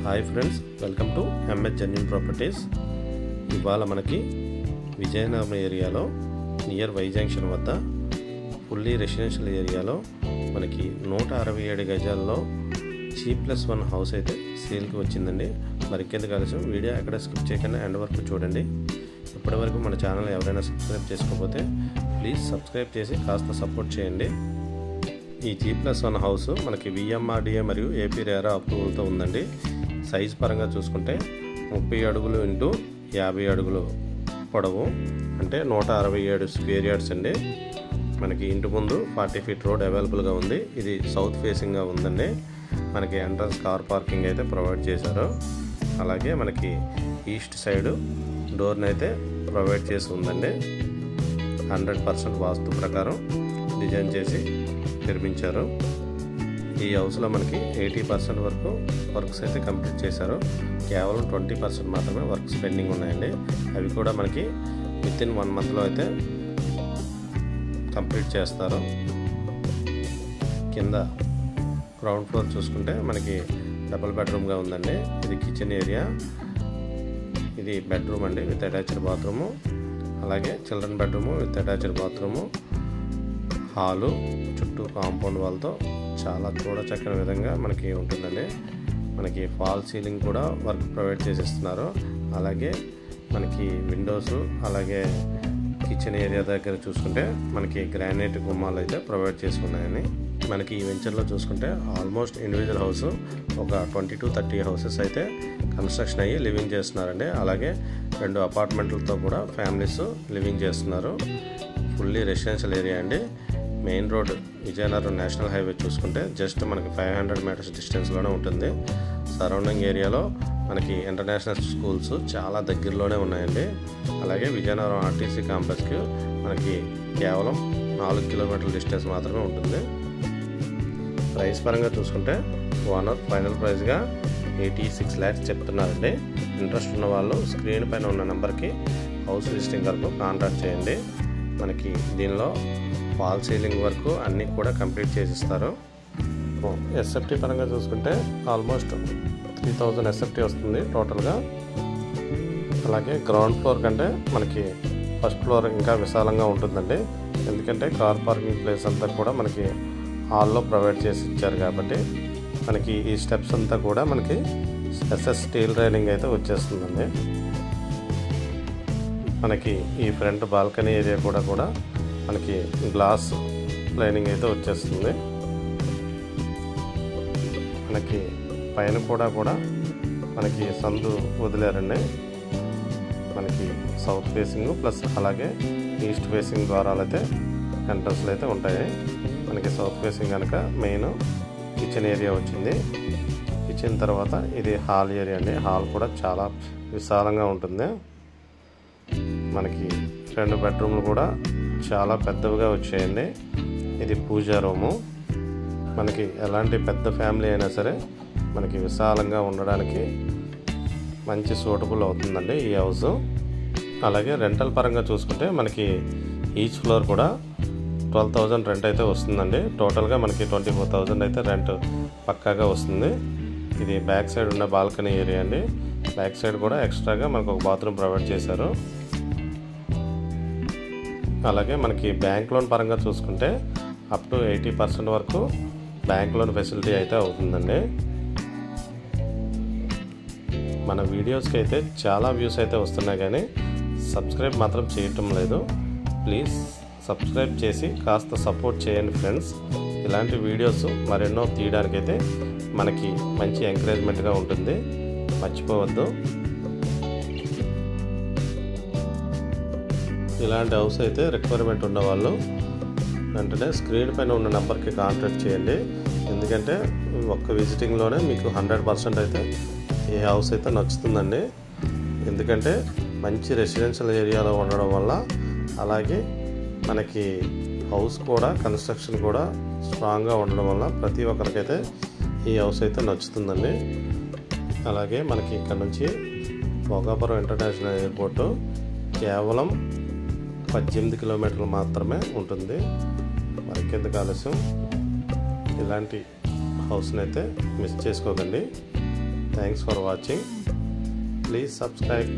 Hi friends, welcome to MS genuine properties. ఇవాళ మనకి విజయనగరం ఏరియాలో నియర్ వై జంక్షన్ వద్ద ఫుల్లీ రెసిడెన్షియల్ ఏరియాలో మనకి 167 గజాల్లో G+1 హౌస్ అయితే సేల్కి వచ్చిందండి. మరికెందుకు ఆలస్యం, వీడియో ఎక్కడ స్కిప్ చేయకుండా ఎండ్ వరకు చూడండి. ఇప్పటివరకు మన ఛానల్ ఎవరైనా సబ్స్క్రైబ్ చేసుకోకపోతే ప్లీజ్ సబ్స్క్రైబ్ చేసి కాస్త సపోర్ట్ చేయండి. ఈ G+1 హౌస్ మనకి VMRDA మరియు AP RERA అప్రూవల్తో ఉందండి. సైజ్ పరంగా చూసుకుంటే 30 అడుగులు ఇంటూ 50 అడుగులు పొడవు, అంటే 167 స్క్వేర్ యార్డ్స్ అండి. మనకి ఇంటి ముందు 40 ఫీట్ రోడ్ అవైలబుల్గా ఉంది. ఇది సౌత్ ఫేసింగ్గా ఉందండి. మనకి ఎంట్రన్స్ కార్ పార్కింగ్ అయితే ప్రొవైడ్ చేశారు. అలాగే మనకి ఈస్ట్ సైడ్ డోర్ని అయితే ప్రొవైడ్ చేసి ఉందండి. 100% వాస్తు ప్రకారం డిజైన్ చేసి నిర్మించారు. ఈ హౌస్లో మనకి 80% వరకు వర్క్స్ అయితే కంప్లీట్ చేశారు. కేవలం 20% మాత్రమే వర్క్స్ పెండింగ్ ఉన్నాయండి. అవి కూడా మనకి వితిన్ 1 మంత్లో అయితే కంప్లీట్ చేస్తారు. కింద గ్రౌండ్ ఫ్లోర్ చూసుకుంటే మనకి డబుల్ బెడ్రూమ్గా ఉందండి. ఇది కిచెన్ ఏరియా, ఇది బెడ్రూమ్ అండి విత్ అటాచ్డ్ బాత్రూము, అలాగే children bedroom with attached bathroom, hall, చుట్టూ కాంపౌండ్ వాల్తో చాలా చూడచక్కని విధంగా మనకి ఉంటుందండి. మనకి ఫాల్ సీలింగ్ కూడా వర్క్ ప్రొవైడ్ చేసిస్తున్నారు. అలాగే మనకి విండోస్, అలాగే కిచెన్ ఏరియా దగ్గర చూసుకుంటే మనకి గ్రానైట్ గుమ్మాలు అయితే ప్రొవైడ్ చేసి ఉన్నాయని. మనకి ఈ వెంచర్లో చూసుకుంటే ఆల్మోస్ట్ ఇండివిజువల్ హౌస్ ఒక 20 to 30 హౌసెస్ అయితే కన్స్ట్రక్షన్ అయ్యి లివింగ్ చేస్తున్నారండి. అలాగే 2 అపార్ట్మెంట్లతో కూడా ఫ్యామిలీస్ లివింగ్ చేస్తున్నారు. ఫుల్లీ రెసిడెన్షియల్ ఏరియా అండి. Main road Vizianagaram national highway చూసుకుంటే జస్ట్ మనకి 500 మీటర్స్ డిస్టెన్స్లోనే ఉంటుంది. సరౌండింగ్ ఏరియాలో మనకి ఇంటర్నేషనల్ స్కూల్స్ చాలా దగ్గరలోనే ఉన్నాయండి. అలాగే విజయనగరం ఆర్టీసీ కాంప్లెక్స్కి మనకి కేవలం 4 కిలోమీటర్ల డిస్టెన్స్ మాత్రమే ఉంటుంది. ప్రైస్ పరంగా చూసుకుంటే ఓనర్ ఫైనల్ ప్రైస్గా 86 lakhs చెప్తున్నారండి. ఇంట్రెస్ట్ ఉన్న వాళ్ళు స్క్రీన్ పైన ఉన్న నెంబర్కి హౌస్ లిస్టింగ్ వరకు కాంటాక్ట్ చేయండి. మనకి దీనిలో ఫాల్ సీలింగ్ వరకు అన్నీ కూడా కంప్లీట్ చేసిస్తారు. ఎస్ఎఫ్టీ పరంగా చూసుకుంటే ఆల్మోస్ట్ 3000 ఎస్ఎఫ్టీ వస్తుంది టోటల్గా. అలాగే గ్రౌండ్ ఫ్లోర్ కంటే మనకి ఫస్ట్ ఫ్లోర్ ఇంకా విశాలంగా ఉంటుందండి. ఎందుకంటే కార్ పార్కింగ్ ప్లేస్ అంతా కూడా మనకి హాల్లో ప్రొవైడ్ చేసి ఇచ్చారు కాబట్టి మనకి ఈ స్టెప్స్ అంతా కూడా మనకి SS స్టీల్ రైలింగ్ అయితే వచ్చేస్తుందండి. మనకి ఈ ఫ్రంట్ బాల్కనీ ఏరియా కూడా మనకి గ్లాస్ లైనింగ్ అయితే వచ్చేస్తుంది. మనకి పైన కూడా మనకి సందు వదిలేరండి. మనకి సౌత్ ఫేసింగ్ ప్లస్ అలాగే ఈస్ట్ ఫేసింగ్ ద్వారాలు అయితే ఎంట్రన్స్లు అయితే ఉంటాయి. మనకి సౌత్ ఫేసింగ్ కనుక మెయిన్ కిచెన్ ఏరియా వచ్చింది. కిచెన్ తర్వాత ఇది హాల్ ఏరియా అండి. హాల్ కూడా చాలా విశాలంగా ఉంటుంది. మనకి 2 బెడ్రూమ్లు కూడా చాలా పెద్దవిగా వచ్చాయండి. ఇది పూజా రూము. మనకి ఎలాంటి పెద్ద ఫ్యామిలీ అయినా సరే మనకి విశాలంగా ఉండడానికి మంచి సూటబుల్ అవుతుందండి ఈ హౌస్. అలాగే రెంటల్ పరంగా చూసుకుంటే మనకి ఈచ్ ఫ్లోర్ కూడా 12,000 రెంట్ అయితే వస్తుందండి. టోటల్గా మనకి 24,000 అయితే రెంట్ పక్కాగా వస్తుంది. ఇది బ్యాక్ సైడ్ ఉన్న బాల్కనీ ఏరియా అండి. బ్యాక్ సైడ్ కూడా ఎక్స్ట్రాగా మనకు ఒక బాత్రూమ్ ప్రొవైడ్ చేశారు. అలాగే మనకి బ్యాంక్ లోన్ పరంగా చూసుకుంటే అప్ టు 80% వరకు బ్యాంక్ లోన్ ఫెసిలిటీ అయితే అవుతుందండి. మన వీడియోస్కి అయితే చాలా వ్యూస్ అయితే వస్తున్నాయి, కానీ సబ్స్క్రైబ్ మాత్రం చేయటం లేదు. ప్లీజ్ సబ్స్క్రైబ్ చేసి కాస్త సపోర్ట్ చేయండి ఫ్రెండ్స్. ఇలాంటి వీడియోస్ మరెన్నో తీయడానికైతే మనకి మంచి ఎంకరేజ్మెంట్గా ఉంటుంది. మర్చిపోవద్దు. ఇలాంటి హౌస్ అయితే రిక్వైర్మెంట్ ఉన్నవాళ్ళు వెంటనే స్క్రీన్ పైన ఉన్న నెంబర్కి కాంటాక్ట్ చేయండి. ఎందుకంటే ఒక్క విజిటింగ్లోనే మీకు 100% అయితే ఈ హౌస్ అయితే నచ్చుతుందండి. ఎందుకంటే మంచి రెసిడెన్షియల్ ఏరియాలో ఉండడం వల్ల, అలాగే మనకి హౌస్ కూడా కన్స్ట్రక్షన్ కూడా స్ట్రాంగ్గా ఉండడం వల్ల ప్రతి ఒక్కరికైతే ఈ హౌస్ అయితే నచ్చుతుందండి. అలాగే మనకి ఇక్కడ నుంచి భోగాపురం ఇంటర్నేషనల్ ఎయిర్పోర్టు కేవలం 18 కిలోమీటర్లు మాత్రమే ఉంటుంది. మరికెందుకు ఆలస్యం, ఇలాంటి హౌస్ని అయితే మిస్ చేసుకోకండి. Thanks for watching. Please subscribe.